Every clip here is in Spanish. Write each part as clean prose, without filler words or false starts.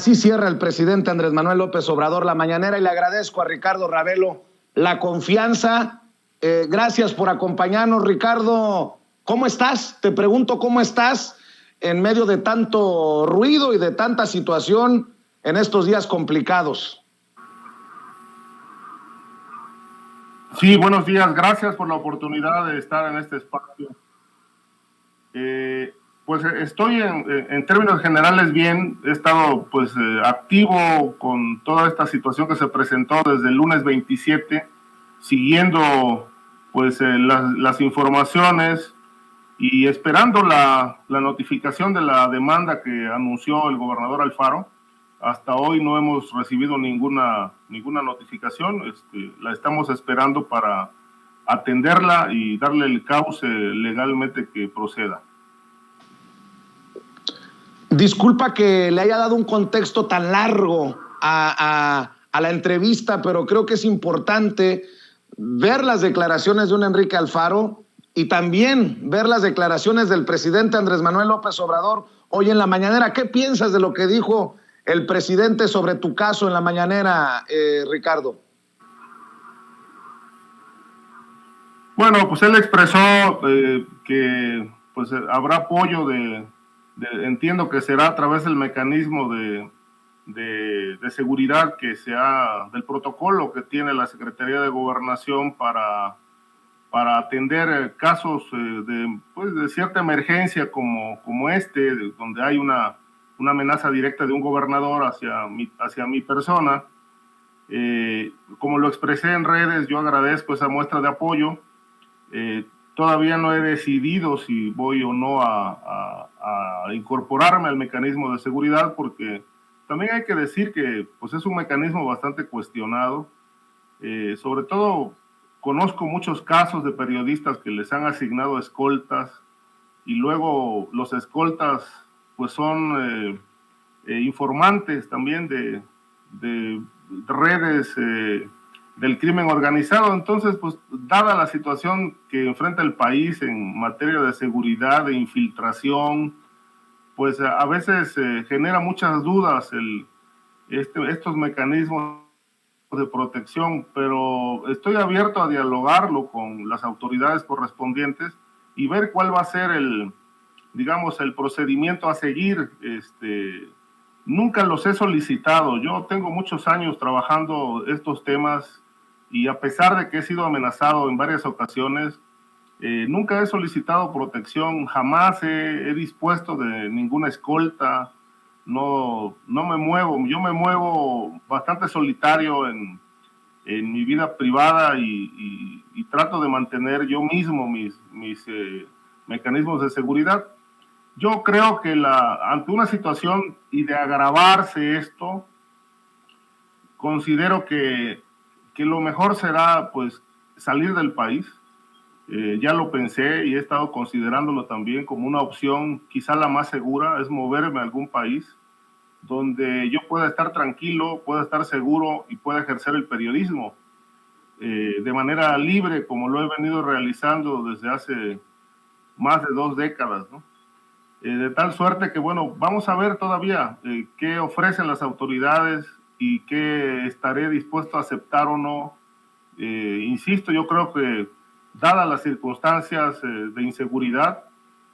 Así cierra el presidente Andrés Manuel López Obrador la mañanera y le agradezco a Ricardo Ravelo la confianza. Gracias por acompañarnos, Ricardo. ¿Cómo estás? Te pregunto cómo estás en medio de tanto ruido y de tanta situación en estos días complicados. Sí, buenos días. Gracias por la oportunidad de estar en este espacio. Pues estoy en términos generales bien. He estado pues activo con toda esta situación que se presentó desde el lunes 27, siguiendo pues las informaciones y esperando la notificación de la demanda que anunció el gobernador Alfaro. Hasta hoy no hemos recibido ninguna notificación. La estamos esperando para atenderla y darle el cauce legalmente que proceda. Disculpa que le haya dado un contexto tan largo a la entrevista, pero creo que es importante ver las declaraciones de un Enrique Alfaro y también ver las declaraciones del presidente Andrés Manuel López Obrador hoy en la mañanera. ¿Qué piensas de lo que dijo el presidente sobre tu caso en la mañanera, Ricardo? Bueno, pues él expresó que pues habrá apoyo entiendo que será a través del mecanismo de seguridad del protocolo que tiene la Secretaría de Gobernación para atender casos de cierta emergencia como donde hay una amenaza directa de un gobernador hacia mi persona. Como lo expresé en redes, yo agradezco esa muestra de apoyo. Todavía no he decidido si voy o no a incorporarme al mecanismo de seguridad, porque también hay que decir que pues es un mecanismo bastante cuestionado. Sobre todo conozco muchos casos de periodistas que les han asignado escoltas y luego los escoltas pues son informantes también de redes del crimen organizado. Entonces, pues, dada la situación que enfrenta el país en materia de seguridad, de infiltración, pues a veces genera muchas dudas estos mecanismos de protección, pero estoy abierto a dialogarlo con las autoridades correspondientes y ver cuál va a ser el procedimiento a seguir. Nunca los he solicitado. Yo tengo muchos años trabajando estos temas y a pesar de que he sido amenazado en varias ocasiones, nunca he solicitado protección, jamás he dispuesto de ninguna escolta, no me muevo, yo me muevo bastante solitario en mi vida privada y trato de mantener yo mismo mis mecanismos de seguridad. Yo creo que ante una situación y de agravarse esto, considero que lo mejor será pues salir del país. Ya lo pensé y he estado considerándolo también como una opción, quizá la más segura, es moverme a algún país donde yo pueda estar tranquilo, pueda estar seguro y pueda ejercer el periodismo de manera libre, como lo he venido realizando desde hace más de 2 décadas, ¿no? De tal suerte que, bueno, vamos a ver todavía qué ofrecen las autoridades y qué estaré dispuesto a aceptar o no. Insisto, yo creo que dadas las circunstancias de inseguridad,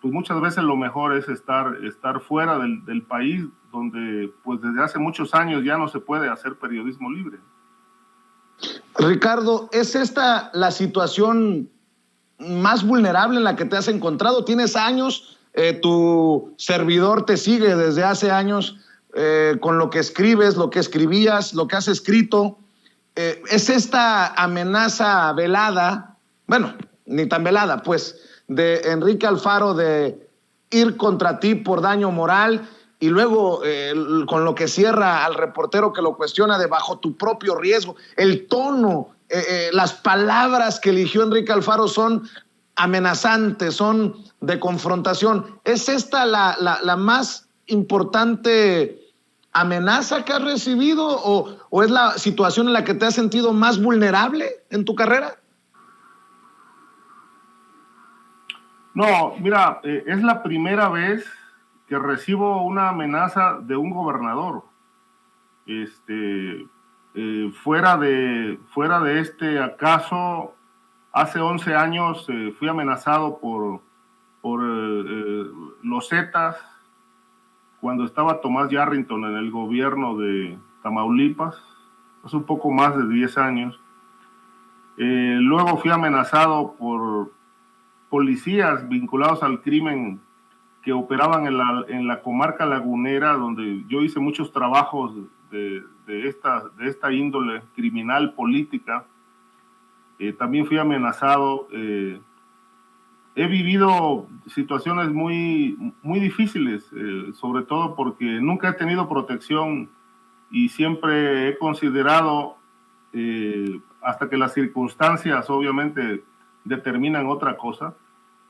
pues muchas veces lo mejor es estar fuera del país, donde pues desde hace muchos años ya no se puede hacer periodismo libre. Ricardo, ¿es esta la situación más vulnerable en la que te has encontrado? Tienes años, tu servidor te sigue desde hace años con lo que escribes, lo que escribías, lo que has escrito. ¿Es esta amenaza velada, bueno, ni tan velada, pues, de Enrique Alfaro de ir contra ti por daño moral y luego con lo que cierra al reportero que lo cuestiona de bajo tu propio riesgo? El tono, las palabras que eligió Enrique Alfaro son amenazantes, son de confrontación. ¿Es esta la más importante amenaza que has recibido o es la situación en la que te has sentido más vulnerable en tu carrera? No, mira, es la primera vez que recibo una amenaza de un gobernador. Fuera de este acaso, hace 11 años fui amenazado por los Zetas cuando estaba Tomás Yarrington en el gobierno de Tamaulipas, hace un poco más de 10 años. Luego fui amenazado por policías vinculados al crimen que operaban en la comarca lagunera, donde yo hice muchos trabajos de esta índole criminal política. También fui amenazado. He vivido situaciones muy, muy difíciles, sobre todo porque nunca he tenido protección y siempre he considerado, hasta que las circunstancias obviamente determinan otra cosa,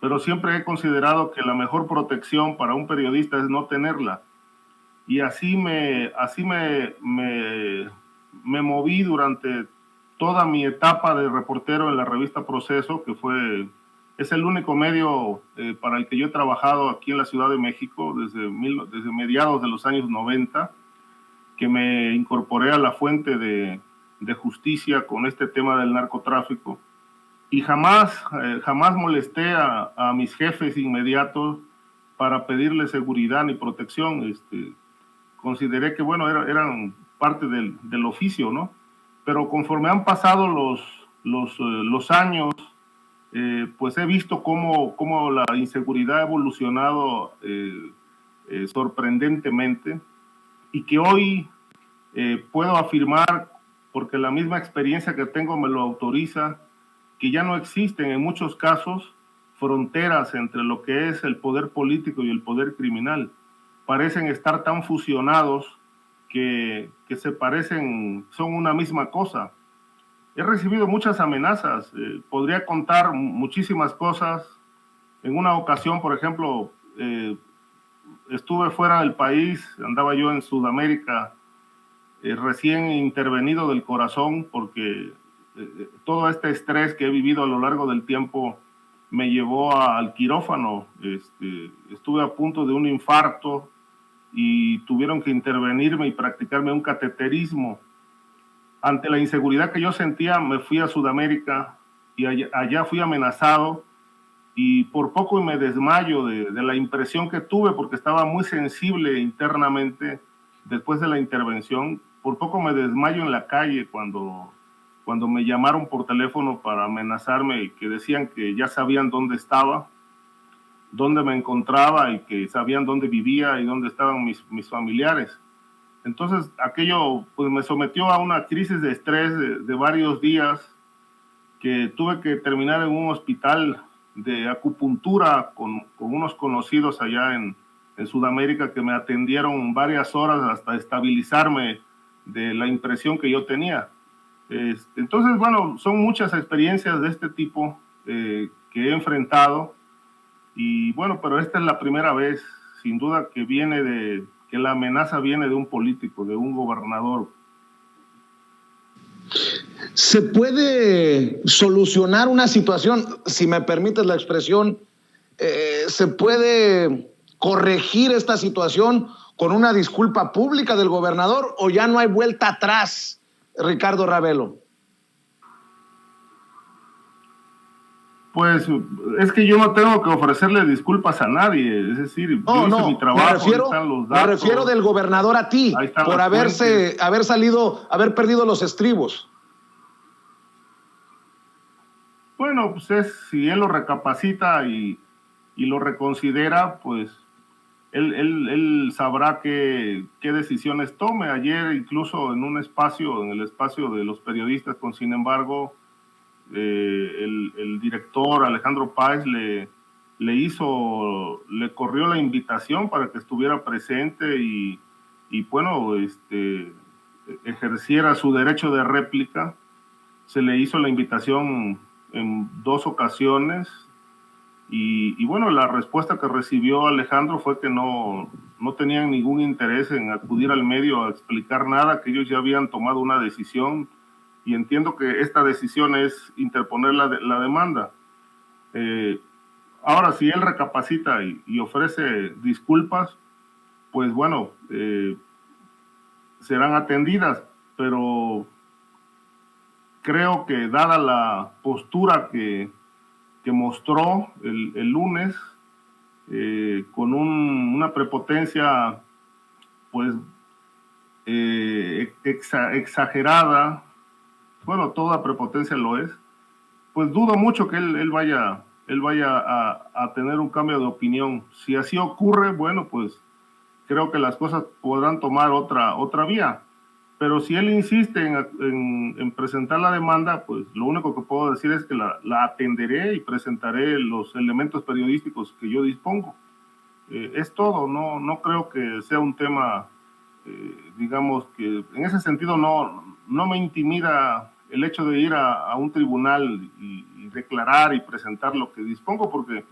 pero siempre he considerado que la mejor protección para un periodista es no tenerla. Y así me moví durante toda mi etapa de reportero en la revista Proceso, que es el único medio para el que yo he trabajado aquí en la Ciudad de México desde mediados de los años 90, que me incorporé a la fuente de justicia con este tema del narcotráfico. Y jamás molesté a mis jefes inmediatos para pedirles seguridad ni protección. Consideré que, bueno, eran parte del oficio, ¿no? Pero conforme han pasado los años, pues he visto cómo la inseguridad ha evolucionado sorprendentemente, y que hoy puedo afirmar, porque la misma experiencia que tengo me lo autoriza, que ya no existen en muchos casos fronteras entre lo que es el poder político y el poder criminal. Parecen estar tan fusionados que se parecen, son una misma cosa. He recibido muchas amenazas, podría contar muchísimas cosas. En una ocasión, por ejemplo, estuve fuera del país, andaba yo en Sudamérica, recién intervenido del corazón, porque todo este estrés que he vivido a lo largo del tiempo me llevó al quirófano. Estuve a punto de un infarto y tuvieron que intervenirme y practicarme un cateterismo. Ante la inseguridad que yo sentía, me fui a Sudamérica y allá fui amenazado, y por poco me desmayo de la impresión que tuve, porque estaba muy sensible internamente después de la intervención. Por poco me desmayo en la calle cuando me llamaron por teléfono para amenazarme, y que decían que ya sabían dónde estaba, dónde me encontraba, y que sabían dónde vivía y dónde estaban mis familiares. Entonces aquello pues me sometió a una crisis de estrés de varios días, que tuve que terminar en un hospital de acupuntura con unos conocidos allá en Sudamérica, que me atendieron varias horas hasta estabilizarme de la impresión que yo tenía. Entonces, bueno, son muchas experiencias de este tipo que he enfrentado, y bueno, pero esta es la primera vez, sin duda, que la amenaza viene de un político, de un gobernador. ¿Se puede solucionar una situación, si me permites la expresión, se puede corregir esta situación con una disculpa pública del gobernador, o ya no hay vuelta atrás, Ricardo Ravelo? Pues es que yo no tengo que ofrecerle disculpas a nadie, es decir, yo hice mi trabajo, están los datos. Me refiero del gobernador a ti, por haber perdido los estribos. Bueno, pues si él lo recapacita y lo reconsidera, pues él sabrá qué decisiones tome. Ayer, incluso en el espacio de los periodistas, sin embargo, el director Alejandro Páez le corrió la invitación para que estuviera presente y bueno, ejerciera su derecho de réplica. Se le hizo la invitación en 2 ocasiones, y bueno, la respuesta que recibió Alejandro fue que no tenían ningún interés en acudir al medio a explicar nada, que ellos ya habían tomado una decisión, y entiendo que esta decisión es interponer la demanda. Ahora, si él recapacita y ofrece disculpas, pues bueno, serán atendidas, pero creo que dada la postura que mostró el lunes, con una prepotencia pues exagerada, bueno, toda prepotencia lo es, pues dudo mucho que él vaya a tener un cambio de opinión. Si así ocurre, bueno, pues creo que las cosas podrán tomar otra vía. Pero si él insiste en presentar la demanda, pues lo único que puedo decir es que la atenderé y presentaré los elementos periodísticos que yo dispongo. Es todo, no creo que sea un tema, digamos que en ese sentido no me intimida el hecho de ir a un tribunal y declarar y presentar lo que dispongo, porque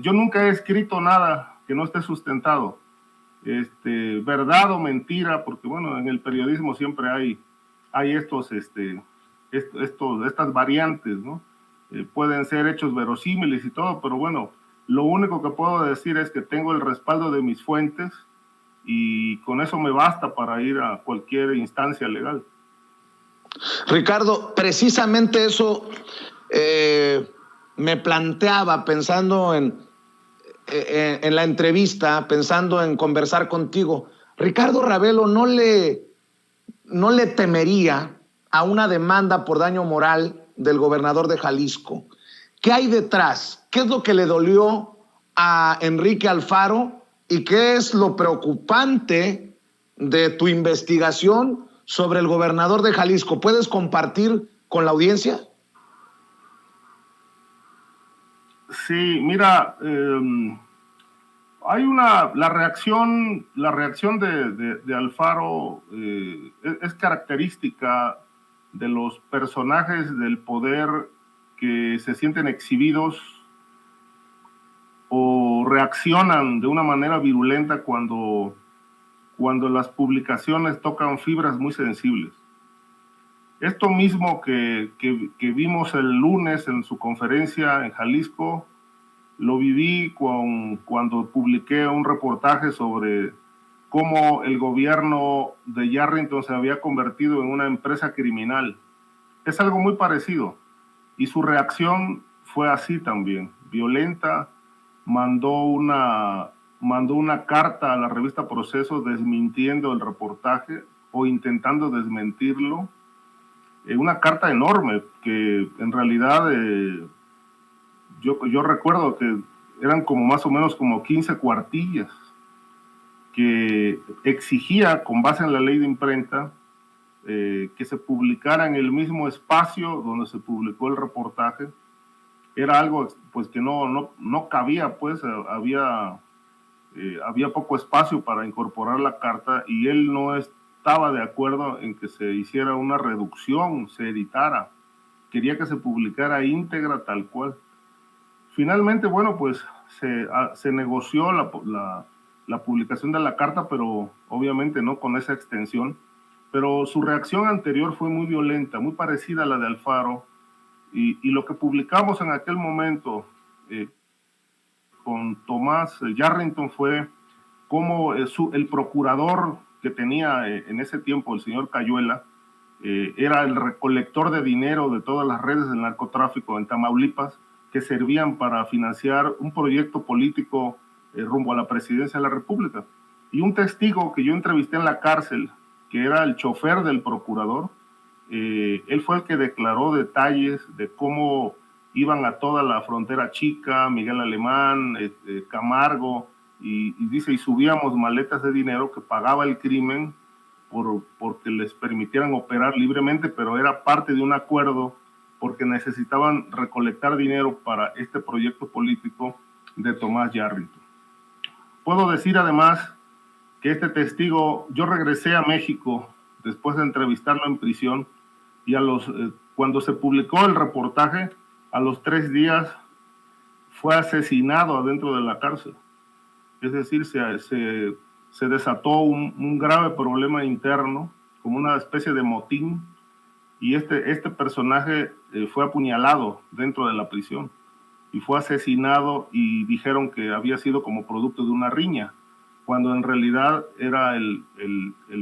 yo nunca he escrito nada que no esté sustentado. Verdad o mentira, porque bueno, en el periodismo siempre hay estas variantes, ¿no? Pueden ser hechos verosímiles y todo, pero bueno, lo único que puedo decir es que tengo el respaldo de mis fuentes y con eso me basta para ir a cualquier instancia legal. Ricardo, precisamente eso me planteaba pensando en la entrevista, pensando en conversar contigo. Ricardo Ravelo no le temería a una demanda por daño moral del gobernador de Jalisco. ¿Qué hay detrás? ¿Qué es lo que le dolió a Enrique Alfaro y qué es lo preocupante de tu investigación sobre el gobernador de Jalisco? ¿Puedes compartir con la audiencia? Sí, mira, hay la reacción de Alfaro es característica de los personajes del poder que se sienten exhibidos o reaccionan de una manera virulenta cuando las publicaciones tocan fibras muy sensibles. Esto mismo que vimos el lunes en su conferencia en Jalisco, lo viví cuando publiqué un reportaje sobre cómo el gobierno de Yarrington se había convertido en una empresa criminal. Es algo muy parecido. Y su reacción fue así también, violenta. Mandó una carta a la revista Proceso desmintiendo el reportaje o intentando desmentirlo. Una carta enorme que en realidad yo recuerdo que eran como más o menos como 15 cuartillas que exigía, con base en la ley de imprenta, que se publicara en el mismo espacio donde se publicó el reportaje. Era algo pues que no cabía, pues había poco espacio para incorporar la carta y él no estaba de acuerdo en que se hiciera una reducción, se editara. Quería que se publicara íntegra tal cual. Finalmente, bueno, pues se negoció la publicación de la carta, pero obviamente no con esa extensión. Pero su reacción anterior fue muy violenta, muy parecida a la de Alfaro. Y lo que publicamos en aquel momento con Tomás Yarrington fue cómo el procurador que tenía en ese tiempo, el señor Cayuela, era el recolector de dinero de todas las redes del narcotráfico en Tamaulipas que servían para financiar un proyecto político rumbo a la presidencia de la República. Y un testigo que yo entrevisté en la cárcel, que era el chofer del procurador, él fue el que declaró detalles de cómo iban a toda la frontera chica, Miguel Alemán, Camargo, y dice, y subíamos maletas de dinero que pagaba el crimen porque les permitieran operar libremente, pero era parte de un acuerdo porque necesitaban recolectar dinero para este proyecto político de Tomás Yarrington. Puedo decir además que este testigo, yo regresé a México después de entrevistarlo en prisión y cuando se publicó el reportaje, a los 3 días fue asesinado adentro de la cárcel. Es decir, se desató un grave problema interno, como una especie de motín, y este personaje fue apuñalado dentro de la prisión y fue asesinado y dijeron que había sido como producto de una riña. cuando en realidad era el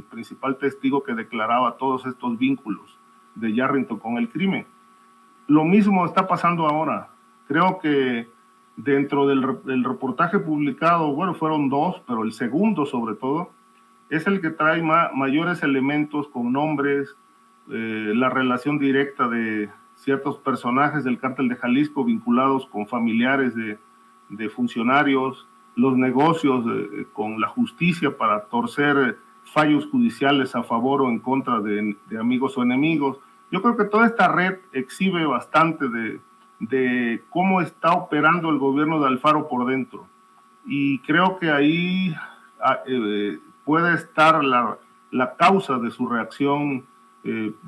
principal testigo que declaraba todos estos vínculos de Yarrington con el crimen. Lo mismo está pasando ahora. Creo que dentro del reportaje publicado, bueno, fueron dos, pero el segundo sobre todo, es el que trae mayores elementos con nombres, la relación directa de ciertos personajes del cártel de Jalisco vinculados con familiares de funcionarios, los negocios con la justicia para torcer fallos judiciales a favor o en contra de amigos o enemigos. Yo creo que toda esta red exhibe bastante de cómo está operando el gobierno de Alfaro por dentro. Y creo que ahí puede estar la causa de su reacción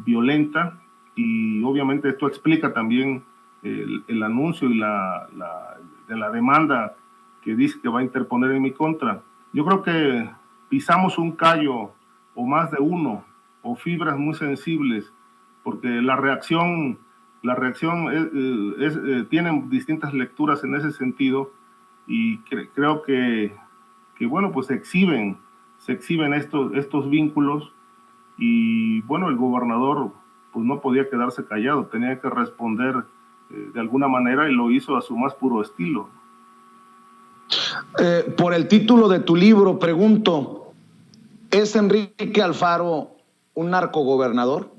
violenta, y obviamente esto explica también el anuncio y de la demanda que dice que va a interponer en mi contra. Yo creo que pisamos un callo o más de uno, o fibras muy sensibles, porque la reacción tiene distintas lecturas en ese sentido, y creo que bueno, pues se exhiben estos vínculos, y bueno, el gobernador pues no podía quedarse callado, tenía que responder de alguna manera, y lo hizo a su más puro estilo. Por el título de tu libro, pregunto, ¿es Enrique Alfaro un narcogobernador?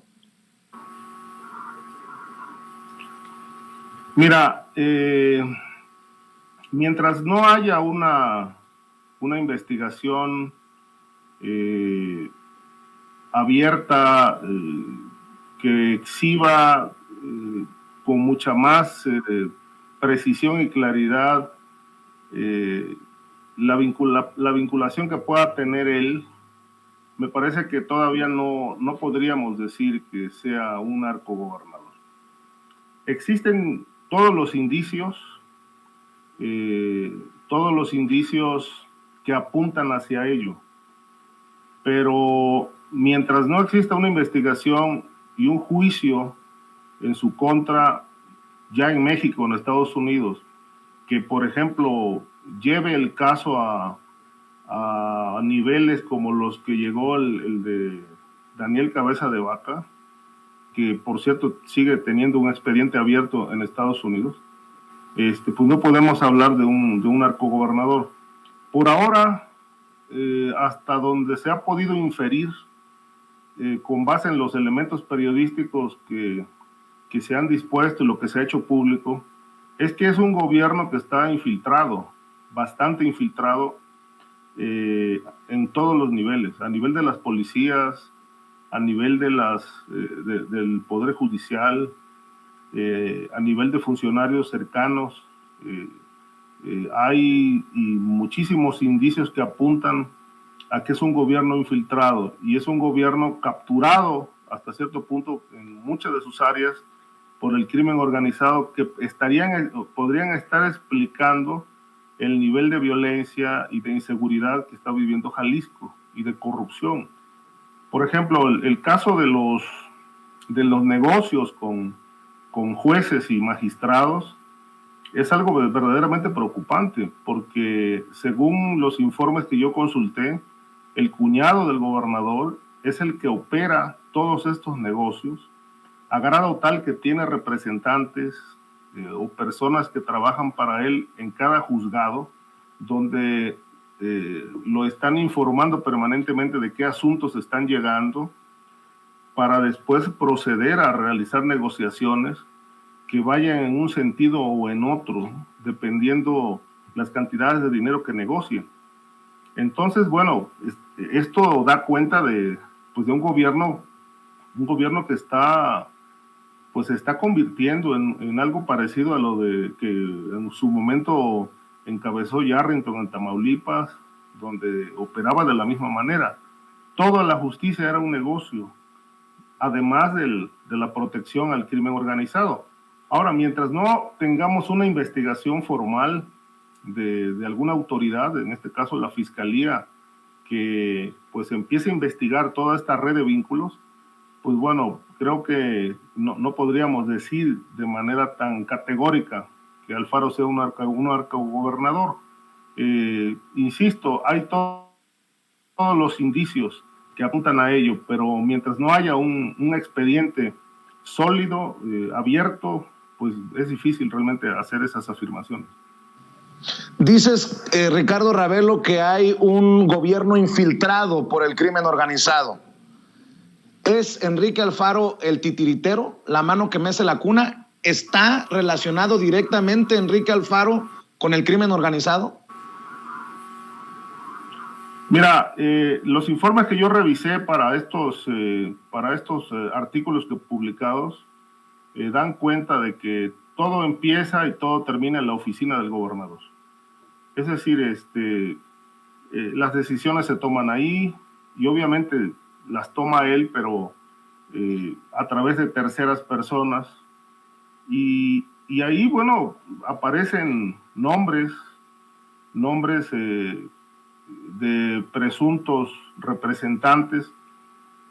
Mira, mientras no haya una investigación abierta, que exhiba con mucha más precisión y claridad la vinculación que pueda tener él, me parece que todavía no podríamos decir que sea un narcogobernador. Existen todos los indicios que apuntan hacia ello, pero mientras no exista una investigación y un juicio en su contra, ya en México, en Estados Unidos, que por ejemplo lleve el caso a niveles como los que llegó el de Daniel Cabeza de Vaca, que por cierto sigue teniendo un expediente abierto en Estados Unidos, pues no podemos hablar de un narcogobernador. Por ahora, hasta donde se ha podido inferir, con base en los elementos periodísticos que se han dispuesto y lo que se ha hecho público, es que es un gobierno que está infiltrado, bastante infiltrado, en todos los niveles, a nivel de las policías, a nivel de del Poder Judicial, a nivel de funcionarios cercanos. Hay muchísimos indicios que apuntan a que es un gobierno infiltrado, y es un gobierno capturado hasta cierto punto en muchas de sus áreas por el crimen organizado, que podrían estar explicando el nivel de violencia y de inseguridad que está viviendo Jalisco, y de corrupción. Por ejemplo, el caso de los negocios con jueces y magistrados es algo verdaderamente preocupante, porque según los informes que yo consulté, el cuñado del gobernador es el que opera todos estos negocios, a grado tal que tiene representantes o personas que trabajan para él en cada juzgado, donde lo están informando permanentemente de qué asuntos están llegando, para después proceder a realizar negociaciones que vayan en un sentido o en otro, dependiendo las cantidades de dinero que negocien. Entonces, bueno, esto da cuenta de un gobierno que está convirtiendo en algo parecido a lo de que en su momento encabezó Yarrington en Tamaulipas, donde operaba de la misma manera. Toda la justicia era un negocio, además de la protección al crimen organizado. Ahora, mientras no tengamos una investigación formal de alguna autoridad, en este caso la Fiscalía, que pues empiece a investigar toda esta red de vínculos, pues bueno, creo que no podríamos decir de manera tan categórica que Alfaro sea un narcogobernador. Insisto, hay todo todos los indicios que apuntan a ello, pero mientras no haya un expediente sólido, abierto, pues es difícil realmente hacer esas afirmaciones. Dices, Ricardo Ravelo, que hay un gobierno infiltrado por el crimen organizado. ¿Es Enrique Alfaro el titiritero, la mano que mece la cuna? ¿Está relacionado directamente Enrique Alfaro con el crimen organizado? Mira, los informes que yo revisé para estos artículos que publicados dan cuenta de que todo empieza y todo termina en la oficina del gobernador. Es decir, las decisiones se toman ahí y obviamente las toma él, pero a través de terceras personas. Y ahí, bueno, aparecen nombres de presuntos representantes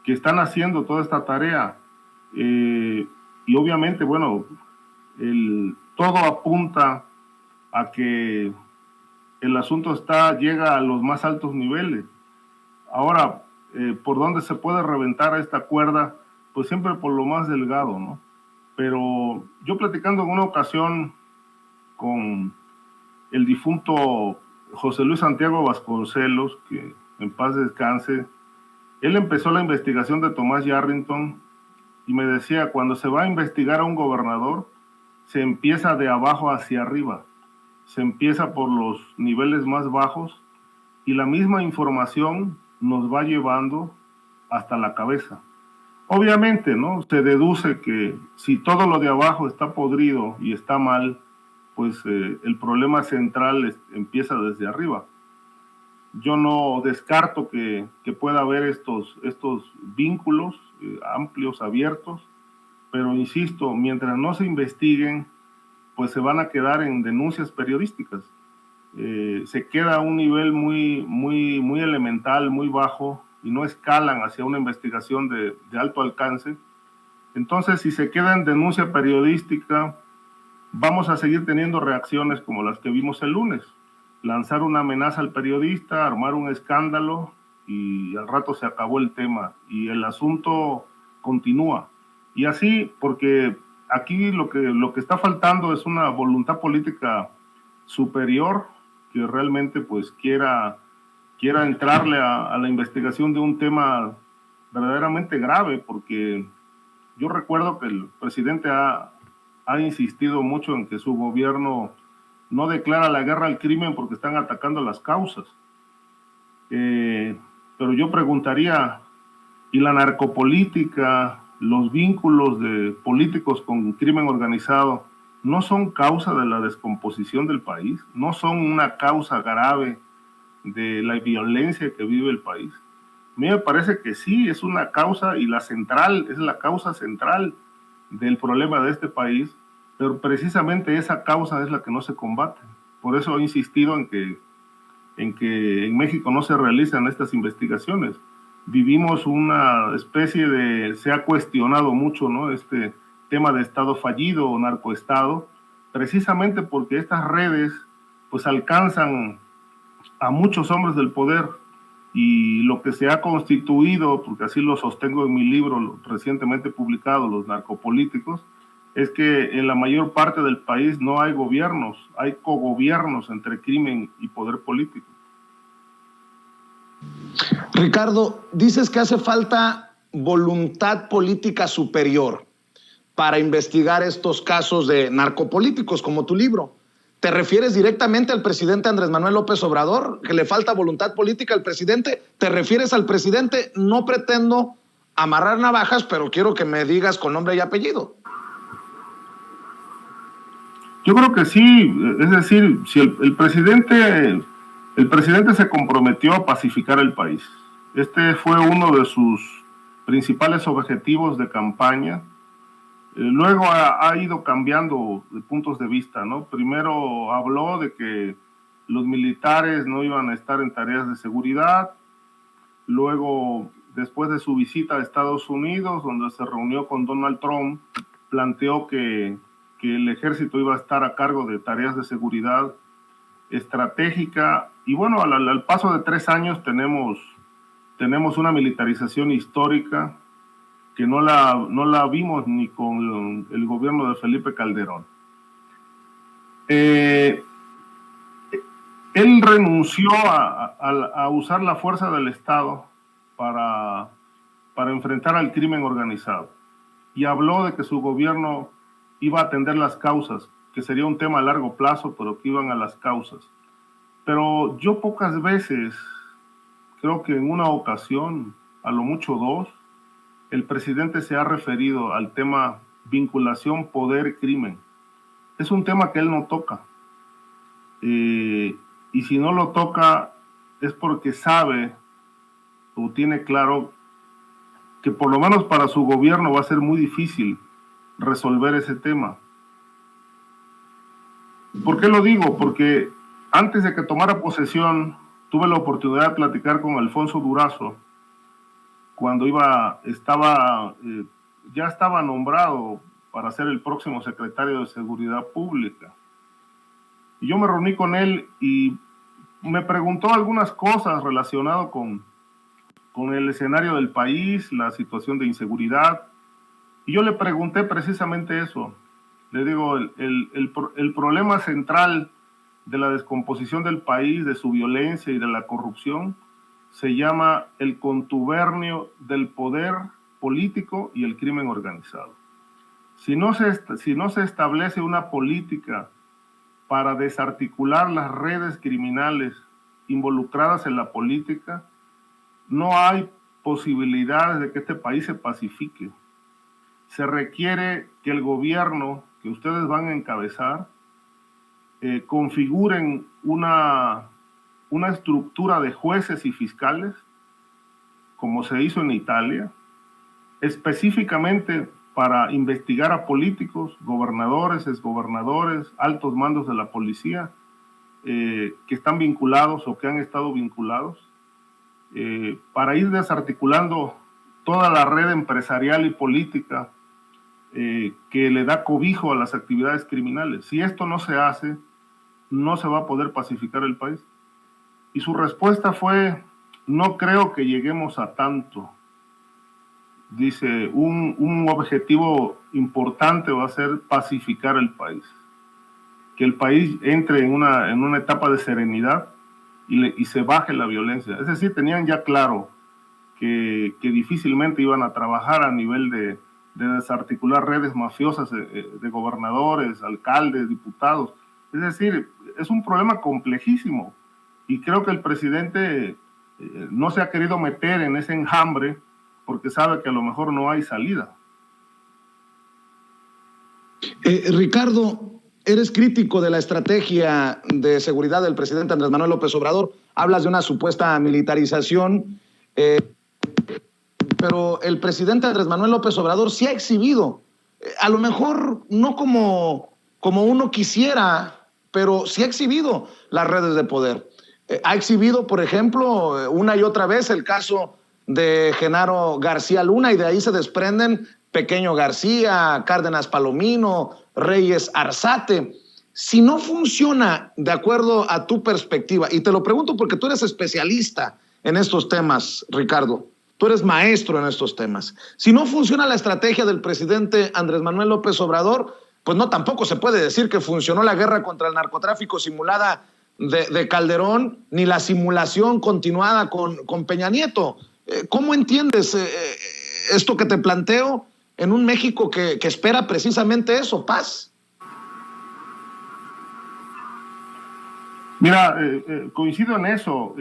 que están haciendo toda esta tarea. Y obviamente, bueno, todo apunta a que el asunto llega a los más altos niveles. Ahora, ¿por dónde se puede reventar esta cuerda? Pues siempre por lo más delgado, ¿no? Pero yo platicando en una ocasión con el difunto José Luis Santiago Vasconcelos, que en paz descanse, él empezó la investigación de Tomás Yarrington y me decía, cuando se va a investigar a un gobernador, se empieza de abajo hacia arriba, se empieza por los niveles más bajos y la misma información nos va llevando hasta la cabeza. Obviamente, ¿no? Se deduce que si todo lo de abajo está podrido y está mal, pues el problema central empieza desde arriba. Yo no descarto que pueda haber estos vínculos amplios, abiertos, pero insisto, mientras no se investiguen, pues se van a quedar en denuncias periodísticas. Se queda a un nivel muy elemental, muy bajo, y no escalan hacia una investigación de alto alcance. Entonces, si se queda en denuncia periodística, vamos a seguir teniendo reacciones como las que vimos el lunes. Lanzar una amenaza al periodista, armar un escándalo y al rato se acabó el tema y el asunto continúa. Y así, porque aquí lo que está faltando es una voluntad política superior que realmente pues quiera entrarle a la investigación de un tema verdaderamente grave, porque yo recuerdo que el presidente ha insistido mucho en que su gobierno no declara la guerra al crimen porque están atacando las causas. Pero yo preguntaría, ¿y la narcopolítica, los vínculos de políticos con crimen organizado, no son causa de la descomposición del país? ¿No son una causa grave de la violencia que vive el país? A mí me parece que sí, es una causa y es la causa central del problema de este país, pero precisamente esa causa es la que no se combate. Por eso he insistido en que en México no se realizan estas investigaciones. Vivimos una especie se ha cuestionado mucho, ¿no?, este tema de Estado fallido o narcoestado, precisamente porque estas redes pues alcanzan a muchos hombres del poder, y lo que se ha constituido, porque así lo sostengo en mi libro recientemente publicado, Los narcopolíticos, es que en la mayor parte del país no hay gobiernos, hay cogobiernos entre crimen y poder político. Ricardo, dices que hace falta voluntad política superior para investigar estos casos de narcopolíticos, como tu libro. ¿Te refieres directamente al presidente Andrés Manuel López Obrador, que le falta voluntad política al presidente? ¿Te refieres al presidente? No pretendo amarrar navajas, pero quiero que me digas con nombre y apellido. Yo creo que sí, es decir, si el presidente se comprometió a pacificar el país. Este fue uno de sus principales objetivos de campaña. Luego ha ido cambiando de puntos de vista, ¿no? Primero habló de que los militares no iban a estar en tareas de seguridad. Luego, después de su visita a Estados Unidos, donde se reunió con Donald Trump, planteó que el ejército iba a estar a cargo de tareas de seguridad estratégica. Y bueno, al paso de 3 años tenemos tenemos una militarización histórica que no la vimos ni con el gobierno de Felipe Calderón. Él renunció a usar la fuerza del Estado para enfrentar al crimen organizado y habló de que su gobierno iba a atender las causas, que sería un tema a largo plazo, pero que iban a las causas. Pero yo pocas veces, creo que en una ocasión, a lo mucho dos, el presidente se ha referido al tema vinculación poder-crimen. Es un tema que él no toca. Y si no lo toca es porque sabe o tiene claro que por lo menos para su gobierno va a ser muy difícil resolver ese tema. ¿Por qué lo digo? Porque antes de que tomara posesión tuve la oportunidad de platicar con Alfonso Durazo cuando ya estaba nombrado para ser el próximo secretario de Seguridad Pública. Y yo me reuní con él y me preguntó algunas cosas relacionadas con el escenario del país, la situación de inseguridad. Y yo le pregunté precisamente eso. Le digo, el problema central de la descomposición del país, de su violencia y de la corrupción, se llama el contubernio del poder político y el crimen organizado. Si no se establece una política para desarticular las redes criminales involucradas en la política, no hay posibilidades de que este país se pacifique. Se requiere que el gobierno que ustedes van a encabezar configuren una estructura de jueces y fiscales, como se hizo en Italia, específicamente para investigar a políticos, gobernadores, exgobernadores, altos mandos de la policía, que están vinculados o que han estado vinculados, para ir desarticulando toda la red empresarial y política que le da cobijo a las actividades criminales. Si esto no se hace, no se va a poder pacificar el país. Y su respuesta fue: no creo que lleguemos a tanto. Dice, un objetivo importante va a ser pacificar el país. Que el país entre en una etapa de serenidad y se baje la violencia. Es decir, tenían ya claro que difícilmente iban a trabajar a nivel de desarticular redes mafiosas de gobernadores, alcaldes, diputados. Es decir, es un problema complejísimo. Y creo que el presidente no se ha querido meter en ese enjambre porque sabe que a lo mejor no hay salida. Ricardo, eres crítico de la estrategia de seguridad del presidente Andrés Manuel López Obrador. Hablas de una supuesta militarización, pero el presidente Andrés Manuel López Obrador sí ha exhibido, a lo mejor no como uno quisiera, pero sí ha exhibido las redes de poder. Ha exhibido, por ejemplo, una y otra vez el caso de Genaro García Luna, y de ahí se desprenden Pequeño García, Cárdenas Palomino, Reyes Arzate. Si no funciona de acuerdo a tu perspectiva, y te lo pregunto porque tú eres especialista en estos temas, Ricardo, tú eres maestro en estos temas. Si no funciona la estrategia del presidente Andrés Manuel López Obrador, pues no, tampoco se puede decir que funcionó la guerra contra el narcotráfico simulada de Calderón, ni la simulación continuada con Peña Nieto. ¿Cómo entiendes esto que te planteo en un México que espera precisamente eso, paz? Mira, coincido en eso.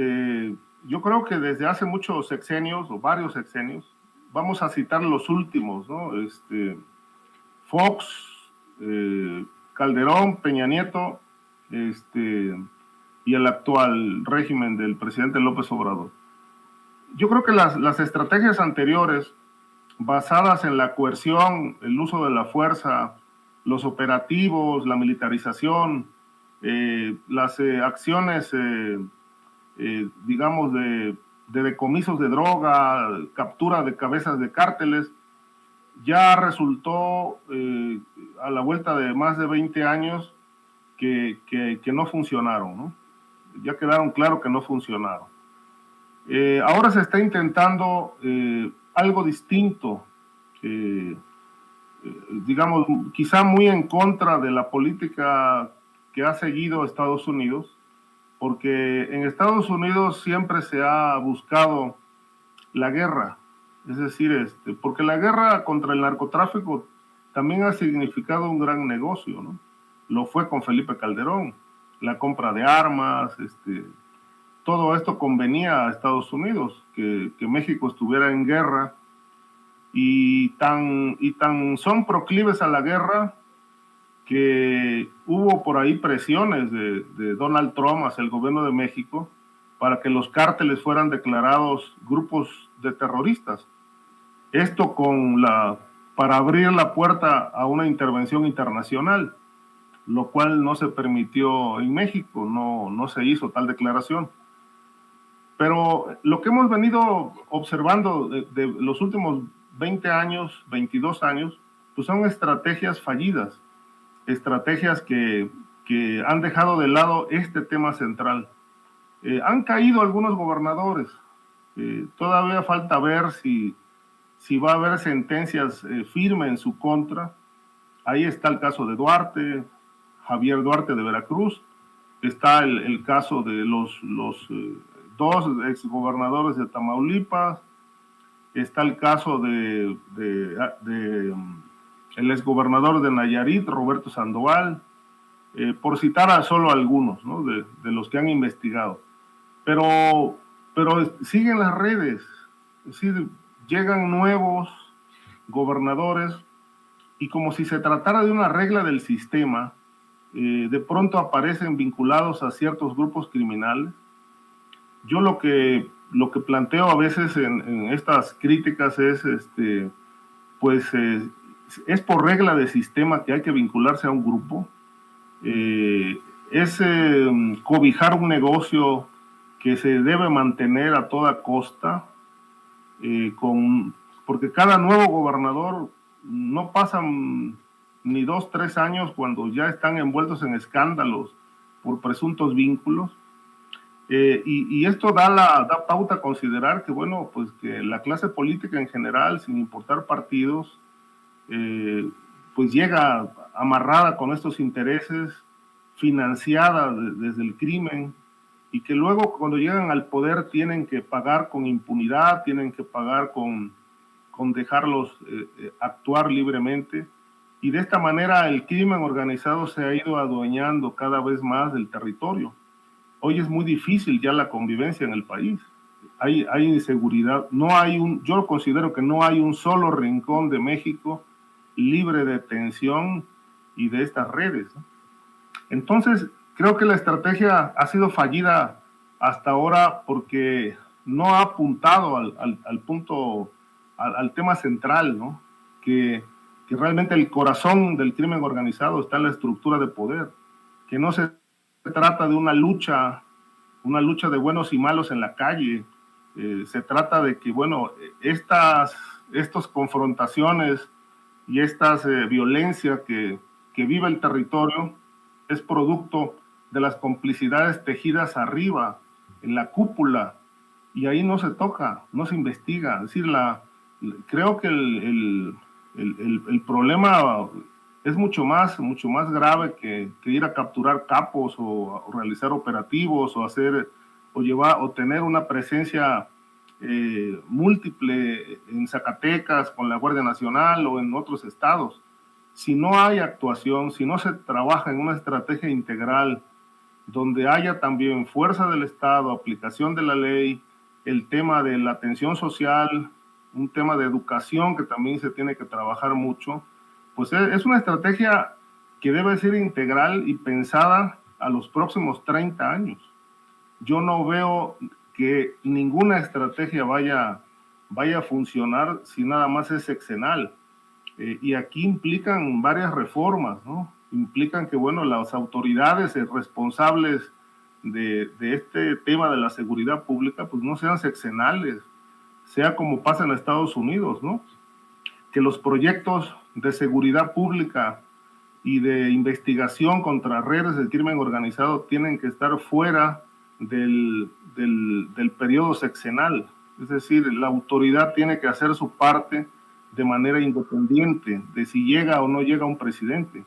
Yo creo que desde hace muchos sexenios, o varios sexenios, vamos a citar los últimos, ¿no? Fox, Calderón, Peña Nieto, y el actual régimen del presidente López Obrador. Yo creo que las estrategias anteriores, basadas en la coerción, el uso de la fuerza, los operativos, la militarización, las acciones, digamos, de decomisos de droga, captura de cabezas de cárteles, ya resultó a la vuelta de más de 20 años que no funcionaron, ¿no? Ya quedaron claro que no funcionaron. Ahora se está intentando algo distinto, digamos, quizá muy en contra de la política que ha seguido Estados Unidos, porque en Estados Unidos siempre se ha buscado la guerra, es decir, porque la guerra contra el narcotráfico también ha significado un gran negocio, ¿no? Lo fue con Felipe Calderón, la compra de armas, todo esto convenía a Estados Unidos, que México estuviera en guerra, y tan son proclives a la guerra que hubo por ahí presiones de Donald Trump hacia el gobierno de México para que los cárteles fueran declarados grupos de terroristas. Esto para abrir la puerta a una intervención internacional, lo cual no se permitió en México, no se hizo tal declaración. Pero lo que hemos venido observando de los últimos 20 años, 22 años, pues son estrategias fallidas, estrategias que han dejado de lado este tema central. Han caído algunos gobernadores, todavía falta ver si va a haber sentencias firmes en su contra. Ahí está el caso de Duarte, Javier Duarte de Veracruz, está el caso de los dos exgobernadores de Tamaulipas, está el caso de el exgobernador de Nayarit, Roberto Sandoval, por citar a solo algunos, ¿no? de los que han investigado. Pero siguen las redes, es decir, llegan nuevos gobernadores y como si se tratara de una regla del sistema, de pronto aparecen vinculados a ciertos grupos criminales. Yo lo que planteo a veces en estas críticas es, es por regla de sistema que hay que vincularse a un grupo, es cobijar un negocio que se debe mantener a toda costa, porque cada nuevo gobernador no pasan ni 2, 3 años cuando ya están envueltos en escándalos por presuntos vínculos. Y esto da pauta a considerar que, bueno, pues que la clase política en general, sin importar partidos, pues llega amarrada con estos intereses, financiada desde el crimen, y que luego cuando llegan al poder tienen que pagar con impunidad, tienen que pagar con dejarlos actuar libremente. Y de esta manera el crimen organizado se ha ido adueñando cada vez más del territorio. Hoy es muy difícil ya la convivencia en el país. Hay inseguridad. Yo considero que no hay un solo rincón de México libre de tensión y de estas redes, ¿no? Entonces, creo que la estrategia ha sido fallida hasta ahora porque no ha apuntado al punto, al tema central, ¿no? Que realmente el corazón del crimen organizado está en la estructura de poder, que no se trata de una lucha de buenos y malos en la calle. Se trata de que, bueno, estas confrontaciones y estas violencia que vive el territorio es producto de las complicidades tejidas arriba, en la cúpula, y ahí no se toca, no se investiga. Es decir, creo que el problema es mucho más grave que ir a capturar capos o realizar operativos o tener una presencia múltiple en Zacatecas con la Guardia Nacional o en otros estados. Si no hay actuación, si no se trabaja en una estrategia integral donde haya también fuerza del Estado, aplicación de la ley, el tema de la atención social, un tema de educación que también se tiene que trabajar mucho, pues es una estrategia que debe ser integral y pensada a los próximos 30 años. Yo no veo que ninguna estrategia vaya a funcionar si nada más es sexenal. Y aquí implican varias reformas, ¿no? Implican que, bueno, las autoridades responsables de este tema de la seguridad pública, pues no sean sexenales, sea como pasa en Estados Unidos, ¿no? Que los proyectos de seguridad pública y de investigación contra redes del crimen organizado tienen que estar fuera del periodo sexenal. Es decir, la autoridad tiene que hacer su parte de manera independiente de si llega o no llega un presidente.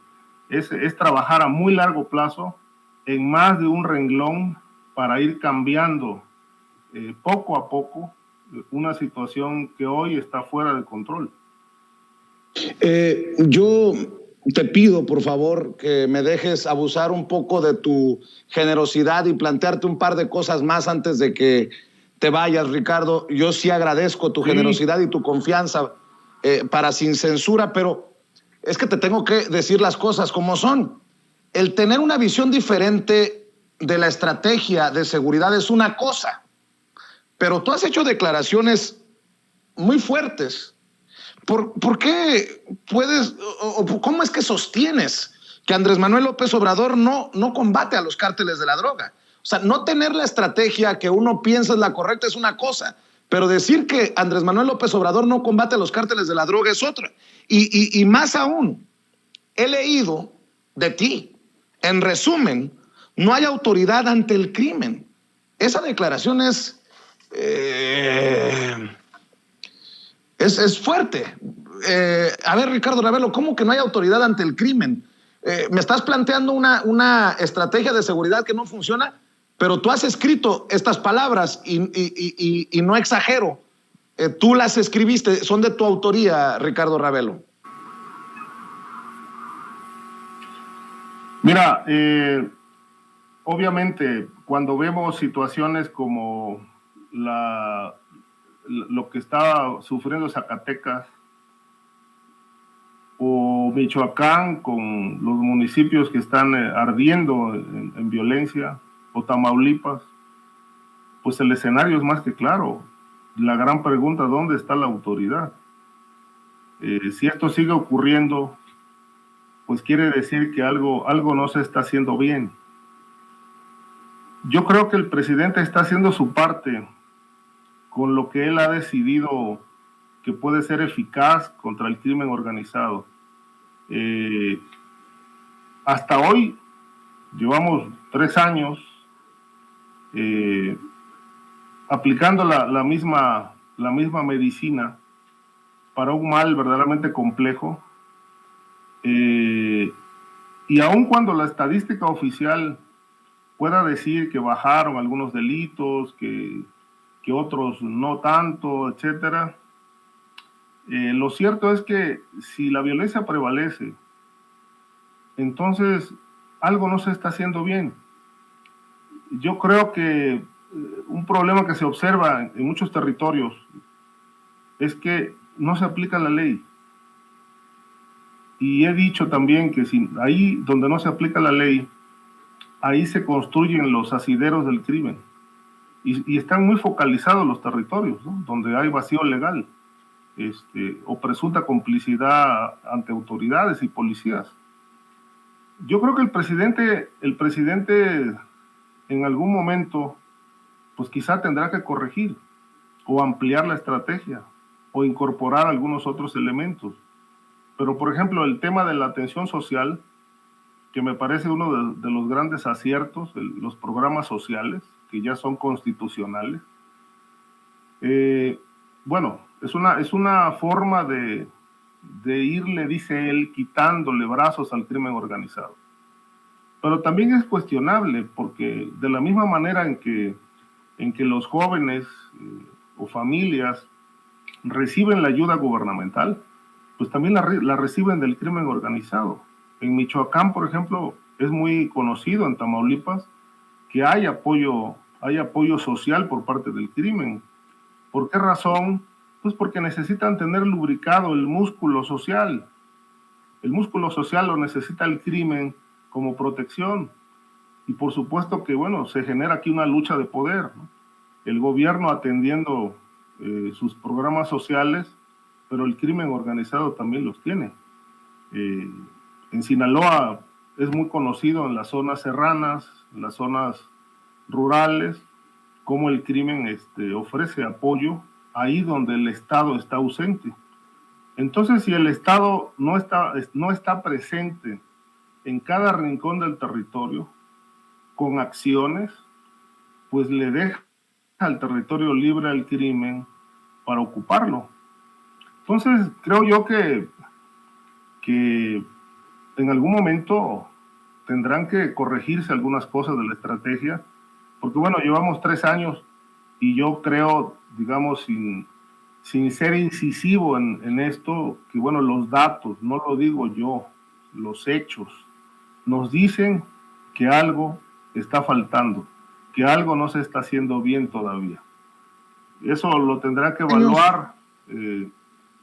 Es trabajar a muy largo plazo en más de un renglón para ir cambiando poco a poco una situación que hoy está fuera de control. Yo te pido, por favor, que me dejes abusar un poco de tu generosidad y plantearte un par de cosas más antes de que te vayas, Ricardo. Yo sí agradezco tu generosidad y tu confianza para sin censura, pero es que te tengo que decir las cosas como son. El tener una visión diferente de la estrategia de seguridad es una cosa, pero tú has hecho declaraciones muy fuertes. ¿Por qué puedes, o cómo es que sostienes que Andrés Manuel López Obrador no combate a los cárteles de la droga? O sea, no tener la estrategia que uno piensa es la correcta es una cosa, pero decir que Andrés Manuel López Obrador no combate a los cárteles de la droga es otra. Y más aún, he leído de ti, en resumen, no hay autoridad ante el crimen. Esa declaración es fuerte. A ver, Ricardo Ravelo, ¿cómo que no hay autoridad ante el crimen? Me estás planteando una estrategia de seguridad que no funciona, pero tú has escrito estas palabras y no exagero. Tú las escribiste, son de tu autoría, Ricardo Ravelo. Mira, obviamente, cuando vemos situaciones como lo que está sufriendo Zacatecas o Michoacán con los municipios que están ardiendo en violencia, o Tamaulipas, pues el escenario es más que claro. La gran pregunta, ¿dónde está la autoridad? Si esto sigue ocurriendo, pues quiere decir que algo no se está haciendo bien. Yo creo que el presidente está haciendo su parte con lo que él ha decidido que puede ser eficaz contra el crimen organizado. Hasta hoy llevamos 3 años aplicando la misma medicina para un mal verdaderamente complejo, y aun cuando la estadística oficial pueda decir que bajaron algunos delitos, que otros no tanto, etcétera, lo cierto es que si la violencia prevalece, entonces algo no se está haciendo bien. Yo creo que un problema que se observa en muchos territorios es que no se aplica la ley. Y he dicho también que ahí donde no se aplica la ley, ahí se construyen los asideros del crimen. Y están muy focalizados los territorios, ¿no? Donde hay vacío legal, o presunta complicidad ante autoridades y policías. Yo creo que el presidente en algún momento, pues quizá tendrá que corregir o ampliar la estrategia o incorporar algunos otros elementos. Pero, por ejemplo, el tema de la atención social, que me parece uno de los grandes aciertos, los programas sociales, que ya son constitucionales. Bueno, es una forma de irle, dice él, quitándole brazos al crimen organizado. Pero también es cuestionable, porque de la misma manera en que los jóvenes o familias reciben la ayuda gubernamental, pues también la reciben del crimen organizado. En Michoacán, por ejemplo, es muy conocido, en Tamaulipas, que hay apoyo social por parte del crimen. ¿Por qué razón? Pues porque necesitan tener lubricado el músculo social. El músculo social lo necesita el crimen como protección. Y por supuesto que, bueno, se genera aquí una lucha de poder, ¿no? El gobierno atendiendo sus programas sociales, pero el crimen organizado también los tiene. En Sinaloa es muy conocido en las zonas serranas, en las zonas rurales, cómo el crimen ofrece apoyo ahí donde el Estado está ausente. Entonces, si el Estado no está presente en cada rincón del territorio con acciones, pues le deja el territorio libre al crimen para ocuparlo. Entonces, creo yo que en algún momento tendrán que corregirse algunas cosas de la estrategia, porque bueno, llevamos 3 años y yo creo, digamos, sin ser incisivo en esto, que bueno, los datos, no lo digo yo, los hechos, nos dicen que algo está faltando, que algo no se está haciendo bien todavía. Eso lo tendrá que evaluar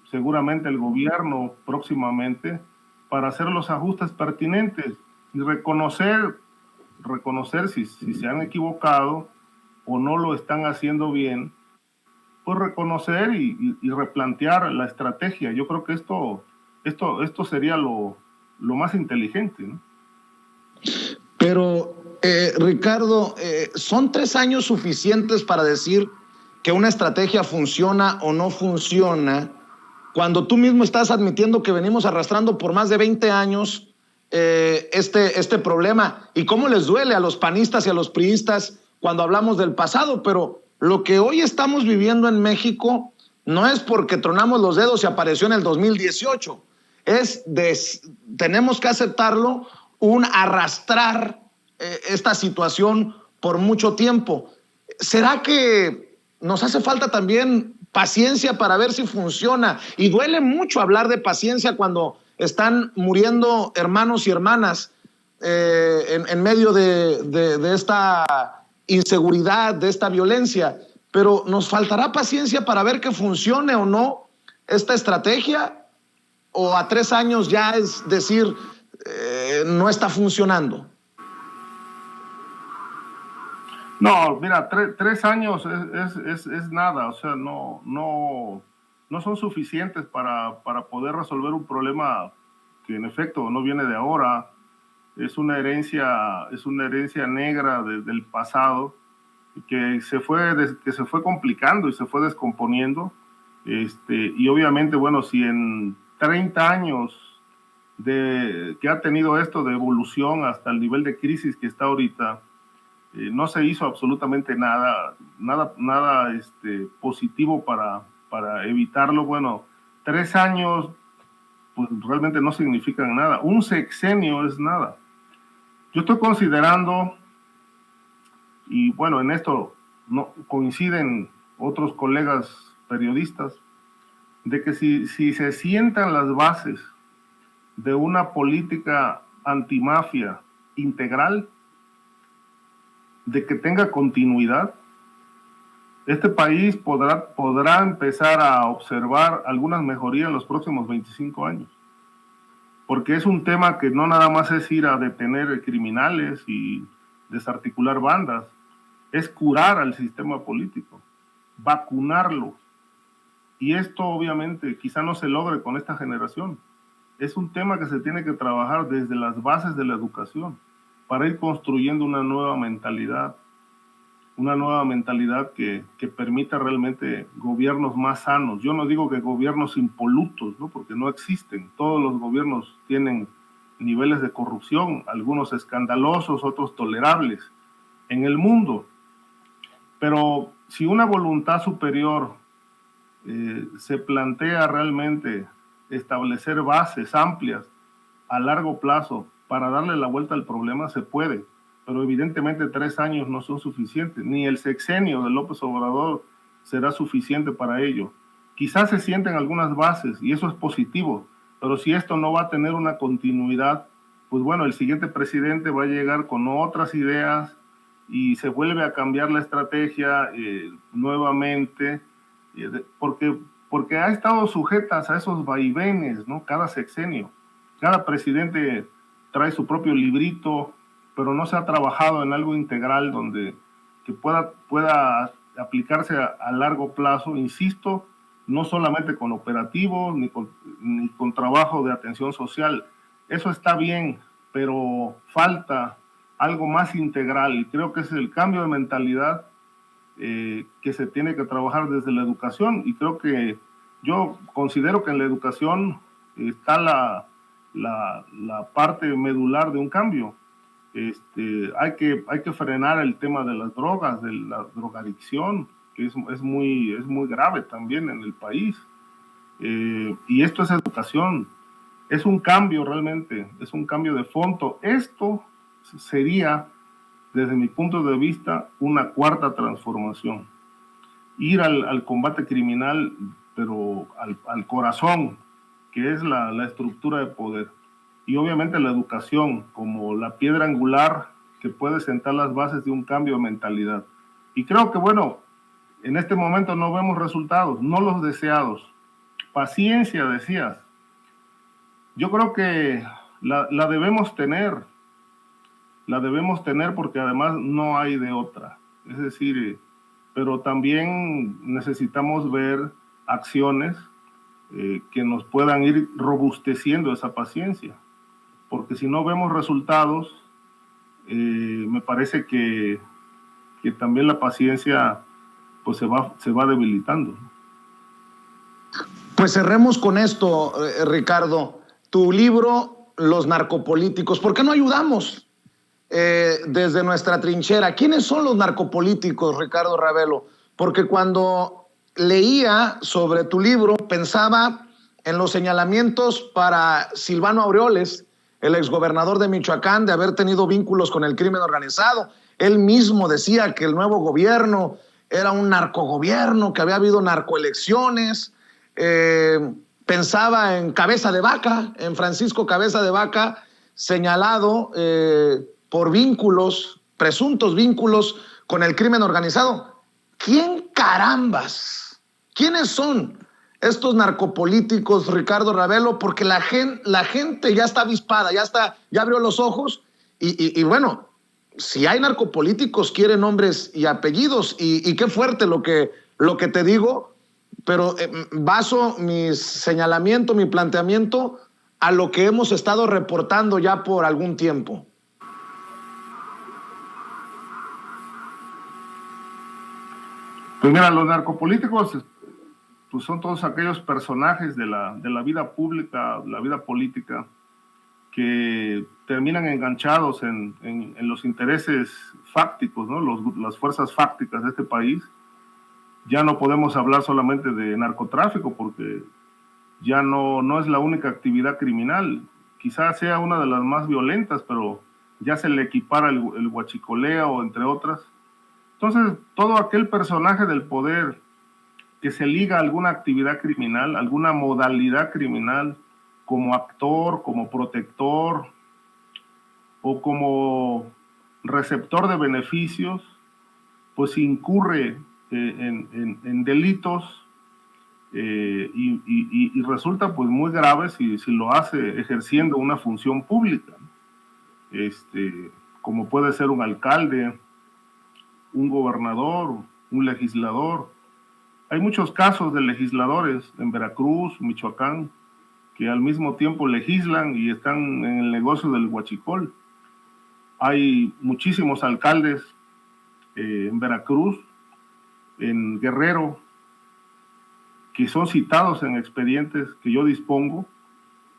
seguramente el gobierno próximamente para hacer los ajustes pertinentes y reconocer si se han equivocado o no lo están haciendo bien, pues reconocer y replantear la estrategia. Yo creo que esto sería lo más inteligente, ¿no? Pero, Ricardo, ¿son 3 años suficientes para decir que una estrategia funciona o no funciona cuando tú mismo estás admitiendo que venimos arrastrando por más de 20 años este problema? ¿Y cómo les duele a los panistas y a los priistas cuando hablamos del pasado? Pero lo que hoy estamos viviendo en México no es porque tronamos los dedos y apareció en el 2018. Tenemos que aceptarlo, un arrastrar esta situación por mucho tiempo. ¿Será que nos hace falta también paciencia para ver si funciona? Y duele mucho hablar de paciencia cuando están muriendo hermanos y hermanas en medio de esta inseguridad, de esta violencia. Pero ¿nos faltará paciencia para ver que funcione o no esta estrategia? ¿O a 3 años ya es decir, no está funcionando? No, mira, 3 años es nada, o sea, no son suficientes para poder resolver un problema que en efecto no viene de ahora, es una herencia negra del pasado que se fue complicando y se fue descomponiendo, y obviamente, bueno, si en 30 años que ha tenido esto de evolución hasta el nivel de crisis que está ahorita, no se hizo absolutamente nada positivo para evitarlo. Bueno, 3 años pues realmente no significan nada. Un sexenio es nada. Yo estoy considerando, y bueno, en esto no coinciden otros colegas periodistas, de que si se sientan las bases de una política antimafia integral, de que tenga continuidad, este país podrá empezar a observar algunas mejorías en los próximos 25 años. Porque es un tema que no nada más es ir a detener criminales y desarticular bandas, es curar al sistema político, vacunarlo. Y esto obviamente quizá no se logre con esta generación. Es un tema que se tiene que trabajar desde las bases de la educación para ir construyendo una nueva mentalidad que permita realmente gobiernos más sanos. Yo no digo que gobiernos impolutos, ¿no? Porque no existen. Todos los gobiernos tienen niveles de corrupción, algunos escandalosos, otros tolerables en el mundo. Pero si una voluntad superior se plantea realmente establecer bases amplias a largo plazo para darle la vuelta al problema, se puede, pero evidentemente 3 años no son suficientes, ni el sexenio de López Obrador será suficiente para ello. Quizás se sienten algunas bases y eso es positivo, pero si esto no va a tener una continuidad, pues bueno, el siguiente presidente va a llegar con otras ideas y se vuelve a cambiar la estrategia nuevamente, porque ha estado sujetas a esos vaivenes, ¿no? Cada sexenio, cada presidente trae su propio librito, pero no se ha trabajado en algo integral que pueda aplicarse a largo plazo, insisto, no solamente con operativos ni con trabajo de atención social. Eso está bien, pero falta algo más integral y creo que es el cambio de mentalidad que se tiene que trabajar desde la educación, y creo que yo considero que en la educación está la parte medular de un cambio. Hay que frenar el tema de las drogas, de la drogadicción, que es muy grave también en el país. Y esto es educación. Es un cambio realmente, es un cambio de fondo. Esto sería, desde mi punto de vista, una cuarta transformación. Ir al combate criminal, pero al corazón, que es la estructura de poder. Y obviamente la educación como la piedra angular que puede sentar las bases de un cambio de mentalidad. Y creo que, bueno, en este momento no vemos resultados, no los deseados. Paciencia, decías. Yo creo que la debemos tener porque además no hay de otra. Es decir, pero también necesitamos ver acciones que nos puedan ir robusteciendo esa paciencia. Porque si no vemos resultados, me parece que también la paciencia pues se va debilitando. Pues cerremos con esto, Ricardo. Tu libro, Los narcopolíticos, ¿por qué no ayudamos desde nuestra trinchera? ¿Quiénes son los narcopolíticos, Ricardo Ravelo? Porque cuando leía sobre tu libro, pensaba en los señalamientos para Silvano Aureoles, el exgobernador de Michoacán, de haber tenido vínculos con el crimen organizado. Él mismo decía que el nuevo gobierno era un narcogobierno, que había habido narcoelecciones. Pensaba en Cabeza de Vaca, en Francisco Cabeza de Vaca, señalado por vínculos, presuntos vínculos con el crimen organizado. ¿Quién carambas? ¿Quiénes son estos narcopolíticos, Ricardo Ravelo? Porque la gente ya está avispada, ya abrió los ojos y bueno, si hay narcopolíticos, quieren nombres y apellidos y qué fuerte lo que te digo, pero baso mi señalamiento, mi planteamiento a lo que hemos estado reportando ya por algún tiempo. Pues mira, los narcopolíticos pues son todos aquellos personajes de la vida pública, la vida política, que terminan enganchados en los intereses fácticos, ¿no? Las fuerzas fácticas de este país. Ya no podemos hablar solamente de narcotráfico porque ya no es la única actividad criminal. Quizás sea una de las más violentas, pero ya se le equipara el huachicoleo, entre otras. Entonces, todo aquel personaje del poder que se liga a alguna actividad criminal, alguna modalidad criminal, como actor, como protector o como receptor de beneficios, pues incurre en delitos y resulta pues muy grave si lo hace ejerciendo una función pública, como puede ser un alcalde, un gobernador, un legislador. Hay muchos casos de legisladores en Veracruz, Michoacán, que al mismo tiempo legislan y están en el negocio del huachicol. Hay muchísimos alcaldes en Veracruz, en Guerrero, que son citados en expedientes que yo dispongo,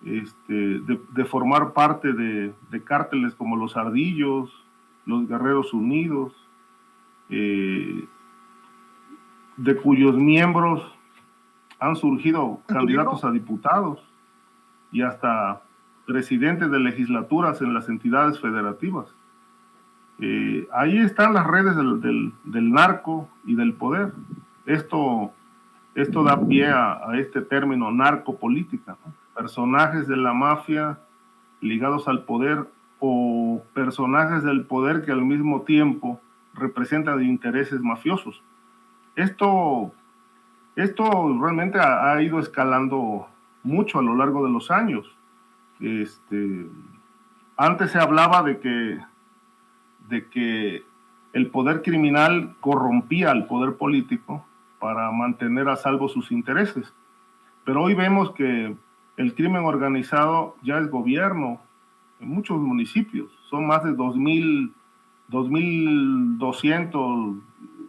de formar parte de cárteles como los Ardillos, los Guerreros Unidos, de cuyos miembros han surgido candidatos a diputados y hasta presidentes de legislaturas en las entidades federativas. Ahí están las redes del narco y del poder. Esto da pie a este término narcopolítica, ¿no? Personajes de la mafia ligados al poder o personajes del poder que al mismo tiempo representan intereses mafiosos. Esto realmente ha ido escalando mucho a lo largo de los años. Antes se hablaba de que el poder criminal corrompía al poder político para mantener a salvo sus intereses. Pero hoy vemos que el crimen organizado ya es gobierno en muchos municipios. Son más de 2.200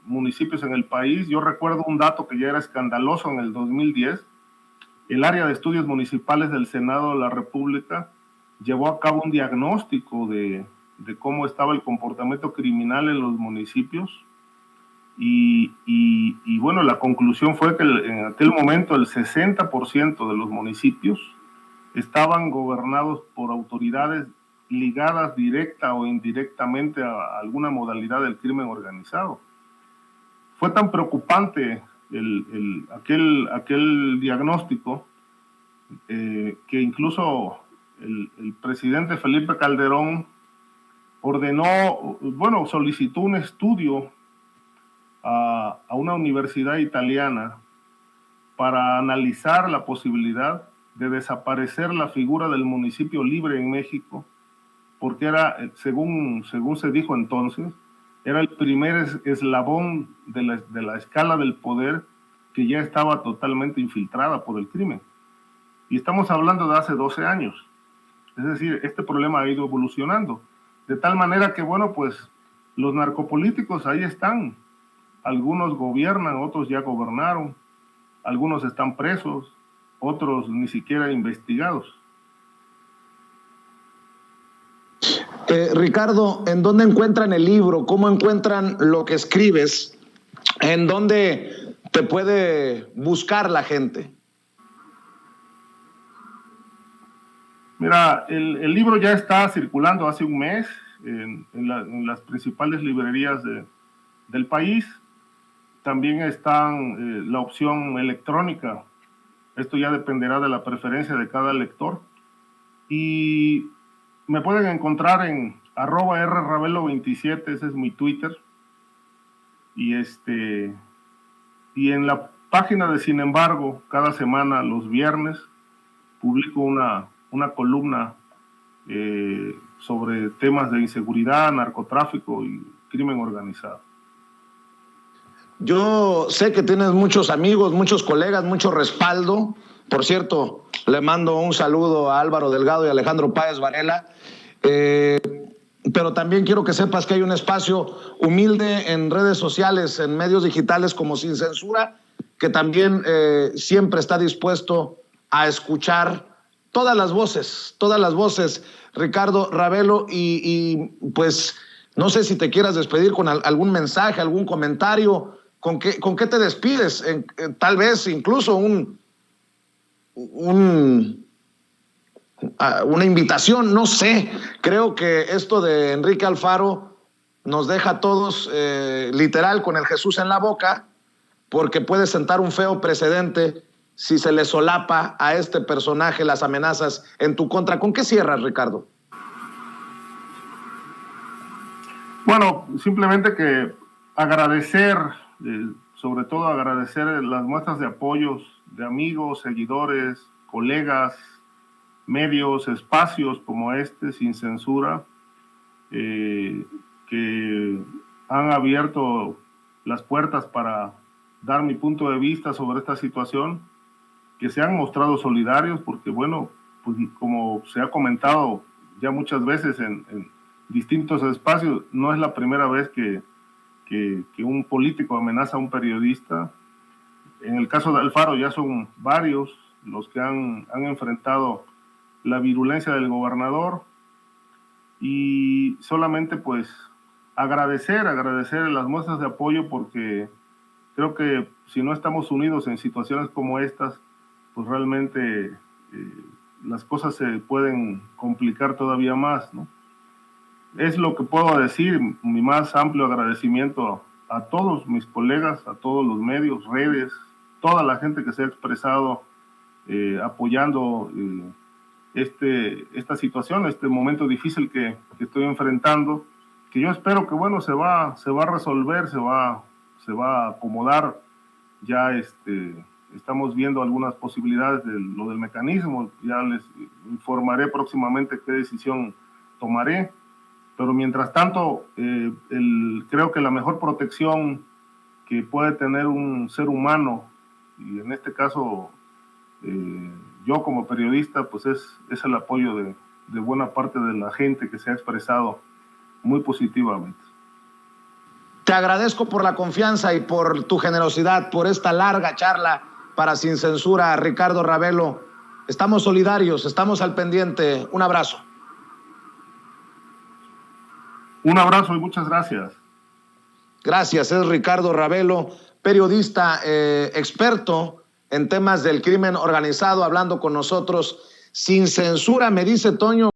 municipios en el país. Yo recuerdo un dato que ya era escandaloso en el 2010. El área de estudios municipales del Senado de la República llevó a cabo un diagnóstico de de cómo estaba el comportamiento criminal en los municipios. Y bueno, la conclusión fue que en aquel momento el 60% de los municipios estaban gobernados por autoridades ligadas directa o indirectamente a alguna modalidad del crimen organizado. Fue tan preocupante aquel diagnóstico que incluso el presidente Felipe Calderón solicitó un estudio a una universidad italiana para analizar la posibilidad de desaparecer la figura del municipio libre en México, porque era, según se dijo entonces, era el primer eslabón de la escala del poder que ya estaba totalmente infiltrada por el crimen. Y estamos hablando de hace 12 años. Es decir, este problema ha ido evolucionando, de tal manera que, bueno, pues los narcopolíticos ahí están. Algunos gobiernan, otros ya gobernaron, algunos están presos, otros ni siquiera investigados. Ricardo, ¿en dónde encuentran el libro? ¿Cómo encuentran lo que escribes? ¿En dónde te puede buscar la gente? Mira, el libro ya está circulando hace un mes en las principales librerías del país. También está la opción electrónica. Esto ya dependerá de la preferencia de cada lector. Y me pueden encontrar en @rravelo27, ese es mi Twitter. Y en la página de Sin Embargo, cada semana, los viernes, publico una columna sobre temas de inseguridad, narcotráfico y crimen organizado. Yo sé que tienes muchos amigos, muchos colegas, mucho respaldo. Por cierto, le mando un saludo a Álvaro Delgado y Alejandro Páez Varela. Pero también quiero que sepas que hay un espacio humilde en redes sociales, en medios digitales como Sin Censura, que también siempre está dispuesto a escuchar todas las voces, Ricardo Ravelo, y pues no sé si te quieras despedir con algún mensaje, algún comentario. ¿Con qué te despides? Tal vez incluso una invitación, no sé. Creo que esto de Enrique Alfaro nos deja a todos literal con el Jesús en la boca, porque puede sentar un feo precedente si se le solapa a este personaje las amenazas en tu contra. ¿Con qué cierras, Ricardo? Bueno, simplemente que agradecer, sobre todo agradecer las muestras de apoyos de amigos, seguidores, colegas, medios, espacios como este, Sin Censura, que han abierto las puertas para dar mi punto de vista sobre esta situación, que se han mostrado solidarios, porque bueno, pues como se ha comentado ya muchas veces en distintos espacios, no es la primera vez que un político amenaza a un periodista. En el caso de Alfaro ya son varios los que han enfrentado la virulencia del gobernador, y solamente pues agradecer las muestras de apoyo, porque creo que si no estamos unidos en situaciones como estas, pues realmente las cosas se pueden complicar todavía más, ¿no? Es lo que puedo decir, mi más amplio agradecimiento a todos mis colegas, a todos los medios, redes, toda la gente que se ha expresado apoyando esta situación, este momento difícil que estoy enfrentando, que yo espero que bueno, se va a resolver, se va a acomodar. Ya estamos viendo algunas posibilidades de lo del mecanismo, ya les informaré próximamente qué decisión tomaré. Pero mientras tanto, creo que la mejor protección que puede tener un ser humano, y en este caso yo como periodista, pues es el apoyo de buena parte de la gente que se ha expresado muy positivamente. Te agradezco por la confianza y por tu generosidad, por esta larga charla para Sin Censura, Ricardo Ravelo. Estamos solidarios, estamos al pendiente. Un abrazo. Un abrazo y muchas gracias. Gracias, es Ricardo Ravelo, periodista experto en temas del crimen organizado, hablando con nosotros sin censura, me dice Toño.